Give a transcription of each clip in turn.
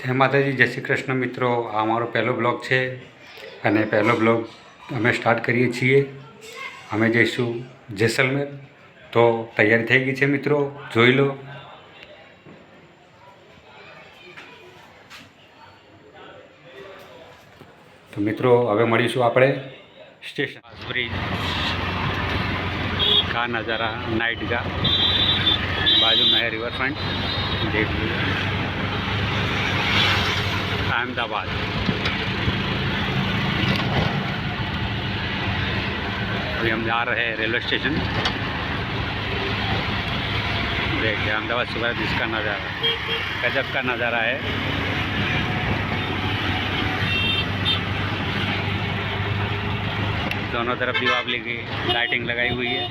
જય માતાજી, જય શ્રી કૃષ્ણ મિત્રો। આ અમારો પહેલો બ્લોગ છે અને પહેલો બ્લોગ અમે સ્ટાર્ટ કરીએ છીએ। અમે જઈશું જેસલમેર, તો તૈયારી થઈ ગઈ છે મિત્રો, જોઈ લો। તો મિત્રો હવે મળીશું આપણે स्टेशन। ब्रिज का नज़ारा नाइट का, बाजू में है रिवर फ्रंट, देख लीजिए अहमदाबाद। अभी हम जा रहे हैं रेलवे स्टेशन। देखिए अहमदाबाद सुबह इसका नज़ारा, गजब का नज़ारा है। दोनों तरफ दीवाली की लाइटिंग लगाई हुई है,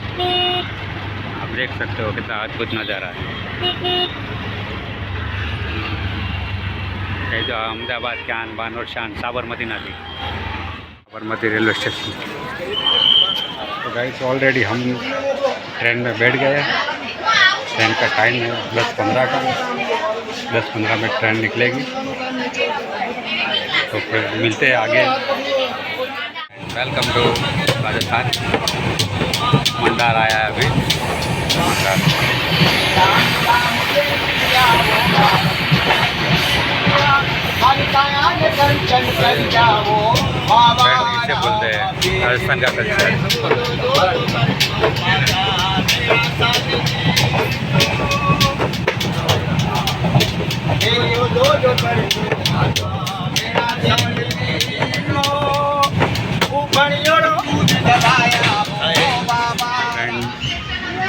आप देख सकते हो कितना अद्भुत नज़ारा है। ये जो अहमदाबाद की आन बान और शान, साबरमती नदी, साबरमती रेलवे स्टेशन। तो गाइस ऑलरेडी हम ट्रेन में बैठ गए हैं। ट्रेन का टाइम है 10:15 का, 10:15 में ट्रेन निकलेगी। तो फिर मिलते हैं आगे। Welcome to Rajasthan. मंडार आया है अभी, मंडार इसे बोलते हैं राजस्थान का कल्चर।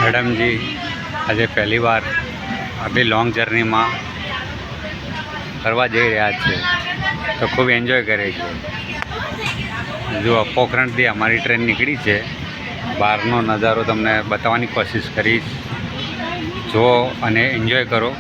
मैडम जी आज पहली बार अभी लॉन्ग जर्नी में करवा जई रह्या छे, तो खूब एंजॉय करे छे। जो पोखरण थी अमारी ट्रेन निकली है, बहारनो नज़ारो तमने बतावानी कोशिश करीश। जो अने एंजॉय करो।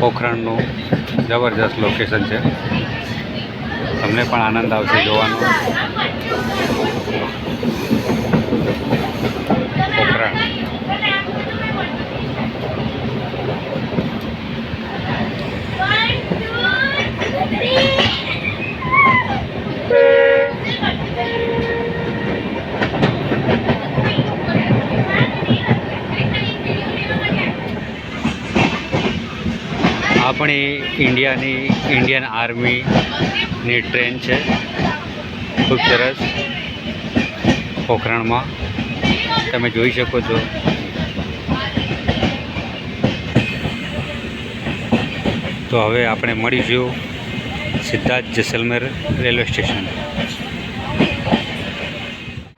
पोखरणनु जबरदस्त लोकेशन है, तमने पण आनंद आवशे जोवानो। पोखरण अपनी इंडियन आर्मी नी ट्रेन है, खूब सरस। पोखरण में तमे जोई शको छो। तो हवे आपणे मळीशुं सीधा जेसलमेर रेलवे स्टेशन।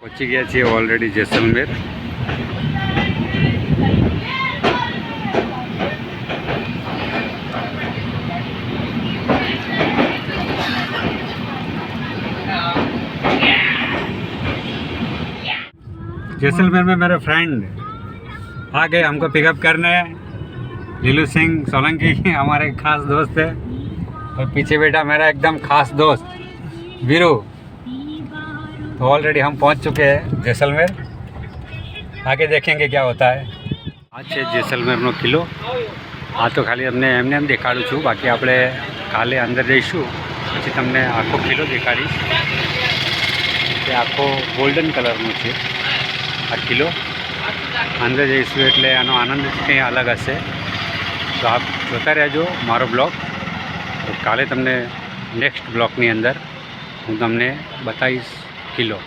पहुंची गया छे ऑलरेडी जेसलमेर। जैसलमेर में मेरे फ्रेंड आ गए हमको पिकअप करने। लीलू सिंह सोलंकी हमारे खास दोस्त है, और पीछे बैठा मेरा एकदम खास दोस्त वीरू। तो ऑलरेडी हम पहुंच चुके हैं जैसलमेर। आगे देखेंगे क्या होता है। आज है जैसलमेरનો કિલ્લો। आ तो खाली अमने एमने एम देखाड़ू छूँ, बाकी આપણે કાલે અંદર જઈશું પછી તમને આખો કિલ્લો દેખાડીશ। તે આખો ગોલ્ડન કલરનો છે आ किलो। अंदर जईशू एटले आनो आनंद कंई अलग हशे। तो आप जोता रहेजो मारो ब्लॉग। तो काले तमने नेक्स्ट ब्लॉगनी अंदर हूँ तमने बताईश किलो।